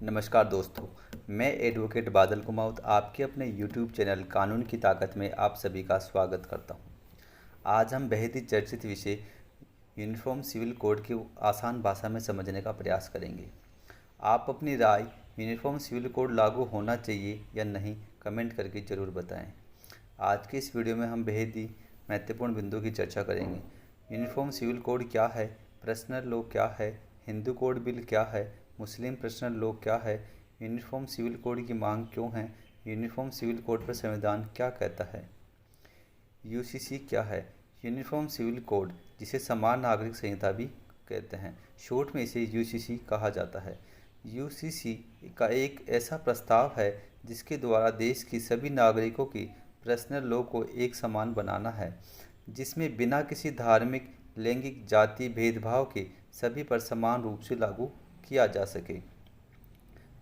नमस्कार दोस्तों, मैं एडवोकेट बादल कुमावत आपके अपने यूट्यूब चैनल कानून की ताकत में आप सभी का स्वागत करता हूं। आज हम बेहद ही चर्चित विषय यूनिफॉर्म सिविल कोड की आसान भाषा में समझने का प्रयास करेंगे। आप अपनी राय यूनिफॉर्म सिविल कोड लागू होना चाहिए या नहीं कमेंट करके ज़रूर बताएं। आज के इस वीडियो में हम बेहद ही महत्वपूर्ण बिंदु की चर्चा करेंगे। यूनिफॉर्म सिविल कोड क्या है, पर्सनल लॉ क्या है, हिंदू कोड बिल क्या है, मुस्लिम पर्सनल लॉ क्या है, यूनिफॉर्म सिविल कोड की मांग क्यों है, यूनिफॉर्म सिविल कोड पर संविधान क्या कहता है, यूसीसी क्या है। यूनिफॉर्म सिविल कोड जिसे समान नागरिक संहिता भी कहते हैं, शॉर्ट में इसे यूसीसी कहा जाता है। यूसीसी का एक ऐसा प्रस्ताव है जिसके द्वारा देश की सभी नागरिकों की पर्सनल लॉ को एक समान बनाना है, जिसमें बिना किसी धार्मिक, लैंगिक, जाति भेदभाव के सभी पर समान रूप से लागू किया जा सके।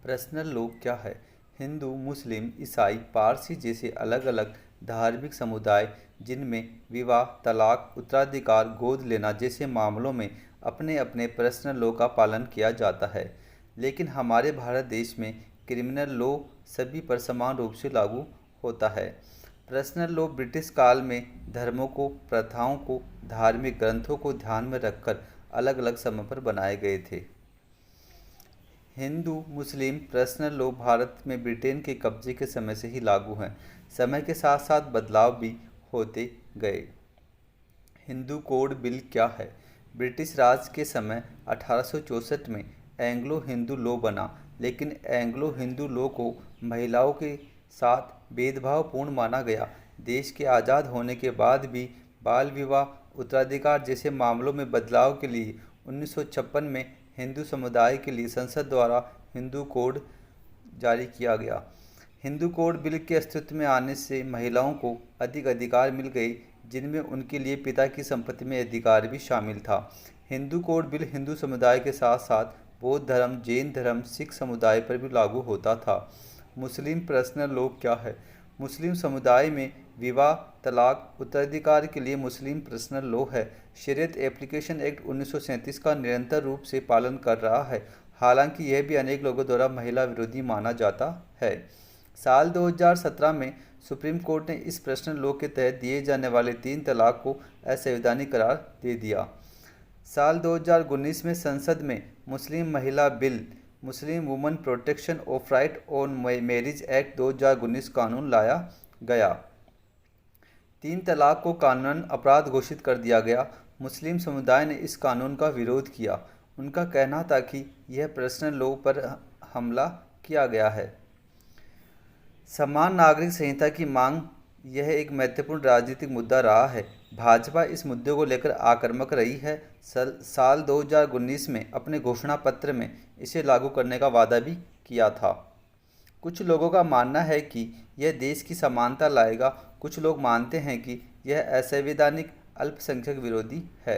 पर्सनल लॉ क्या है? हिंदू, मुस्लिम, ईसाई, पारसी जैसे अलग अलग धार्मिक समुदाय जिनमें विवाह, तलाक, उत्तराधिकार, गोद लेना जैसे मामलों में अपने अपने पर्सनल लॉ का पालन किया जाता है। लेकिन हमारे भारत देश में क्रिमिनल लॉ सभी पर समान रूप से लागू होता है। पर्सनल लॉ ब्रिटिश काल में धर्मों को, प्रथाओं को, धार्मिक ग्रंथों को ध्यान में रखकर अलग अलग समय पर बनाए गए थे। हिंदू मुस्लिम पर्सनल लॉ भारत में ब्रिटेन के कब्जे के समय से ही लागू हैं। समय के साथ साथ बदलाव भी होते गए। हिंदू कोड बिल क्या है? ब्रिटिश राज के समय 1864 में एंग्लो हिंदू लॉ बना, लेकिन एंग्लो हिंदू लॉ को महिलाओं के साथ भेदभावपूर्ण माना गया। देश के आज़ाद होने के बाद भी बाल विवाह, उत्तराधिकार जैसे मामलों में बदलाव के लिए 1956 में हिंदू समुदाय के लिए संसद द्वारा हिंदू कोड जारी किया गया। हिंदू कोड बिल के अस्तित्व में आने से महिलाओं को अधिक अधिकार मिल गए, जिनमें उनके लिए पिता की संपत्ति में अधिकार भी शामिल था। हिंदू कोड बिल हिंदू समुदाय के साथ साथ बौद्ध धर्म, जैन धर्म, सिख समुदाय पर भी लागू होता था। मुस्लिम पर्सनल लॉ क्या है? मुस्लिम समुदाय में विवाह, तलाक, उत्तराधिकार के लिए मुस्लिम पर्सनल लॉ है। शरीयत एप्लीकेशन एक्ट 1937 का निरंतर रूप से पालन कर रहा है, हालांकि यह भी अनेक लोगों द्वारा महिला विरोधी माना जाता है। साल 2017 में सुप्रीम कोर्ट ने इस पर्सनल लॉ के तहत दिए जाने वाले 3 तलाक को असंवैधानिक करार दे दिया। साल 2019 में संसद में मुस्लिम महिला bill, Muslim woman protection of right on marriage act 2019 कानून लाया गया। 3 तलाक को कानूनन अपराध घोषित कर दिया गया। मुस्लिम समुदाय ने इस कानून का विरोध किया। उनका कहना था कि यह पर्सनल लॉ पर हमला किया गया है। समान नागरिक संहिता की मांग यह एक महत्वपूर्ण राजनीतिक मुद्दा रहा है। भाजपा इस मुद्दे को लेकर आक्रामक रही है। साल 2019 में अपने घोषणा पत्र में इसे लागू करने का वादा भी किया था। कुछ लोगों का मानना है कि यह देश की समानता लाएगा। कुछ लोग मानते हैं कि यह असंवैधानिक, अल्पसंख्यक विरोधी है।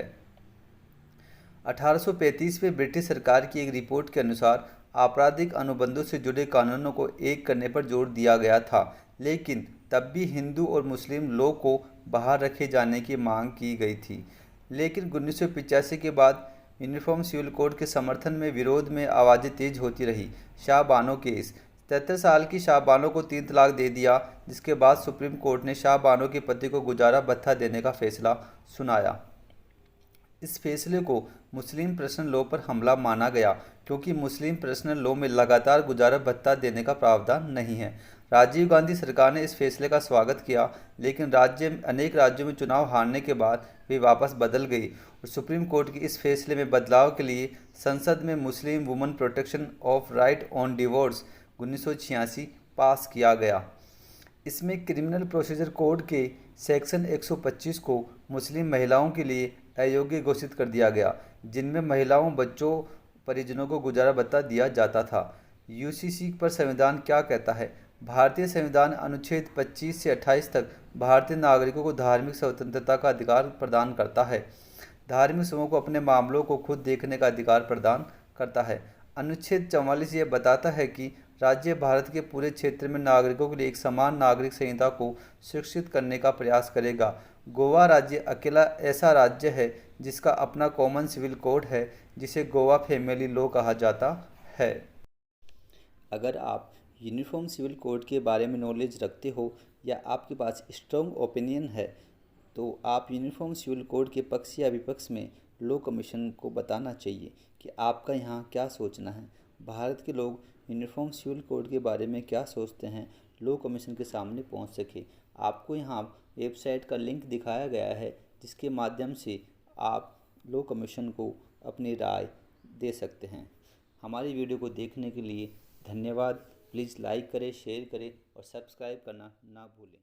1835 में ब्रिटिश सरकार की एक रिपोर्ट के अनुसार आपराधिक अनुबंधों से जुड़े कानूनों को एक करने पर जोर दिया गया था, लेकिन तब भी हिंदू और मुस्लिम लॉ को बाहर रखे जाने की मांग की गई थी। लेकिन 1985 के बाद यूनिफॉर्म सिविल कोड के समर्थन में विरोध में आवाज़ें तेज होती रही। शाहबानो केस, 73 साल की शाहबानो को 3 तलाक दे दिया, जिसके बाद सुप्रीम कोर्ट ने शाहबानो के पति को गुजारा भत्ता देने का फैसला सुनाया। इस फैसले को मुस्लिम पर्सनल लॉ पर हमला माना गया, क्योंकि मुस्लिम पर्सनल लॉ में लगातार गुजारा भत्ता देने का प्रावधान नहीं है। राजीव गांधी सरकार ने इस फैसले का स्वागत किया, लेकिन अनेक राज्यों में चुनाव हारने के बाद वे वापस बदल गई और सुप्रीम कोर्ट के इस फैसले में बदलाव के लिए संसद में मुस्लिम woman protection of right on divorce 1986 पास किया गया। इसमें क्रिमिनल प्रोसीजर कोड के सेक्शन 125 को मुस्लिम महिलाओं के लिए अयोग्य घोषित कर दिया गया, जिनमें महिलाओं, बच्चों, परिजनों को गुजारा भत्ता दिया जाता था। यूसीसी पर संविधान क्या कहता है? भारतीय संविधान अनुच्छेद 25 से 28 तक भारतीय नागरिकों को धार्मिक स्वतंत्रता का अधिकार प्रदान करता है। धार्मिक समूह को अपने मामलों को खुद देखने का अधिकार प्रदान करता है। अनुच्छेद 44 यह बताता है कि राज्य भारत के पूरे क्षेत्र में नागरिकों के लिए एक समान नागरिक संहिता को सुरक्षित करने का प्रयास करेगा। गोवा राज्य अकेला ऐसा राज्य है जिसका अपना कॉमन सिविल कोड है, जिसे गोवा फैमिली लॉ कहा जाता है। अगर आप यूनिफॉर्म सिविल कोड के बारे में नॉलेज रखते हो या आपके पास स्ट्रॉन्ग ओपिनियन है तो आप यूनिफॉर्म सिविल कोड के पक्ष या विपक्ष में लॉ कमीशन को बताना चाहिए कि आपका यहाँ क्या सोचना है। भारत के लोग यूनिफॉर्म सिविल कोड के बारे में क्या सोचते हैं, लॉ कमीशन के सामने पहुँच सके। आपको यहाँ वेबसाइट का लिंक दिखाया गया है जिसके माध्यम से आप लॉ कमीशन को अपनी राय दे सकते हैं। हमारी वीडियो को देखने के लिए धन्यवाद। प्लीज़ लाइक करें, शेयर करें और सब्सक्राइब करना ना भूलें।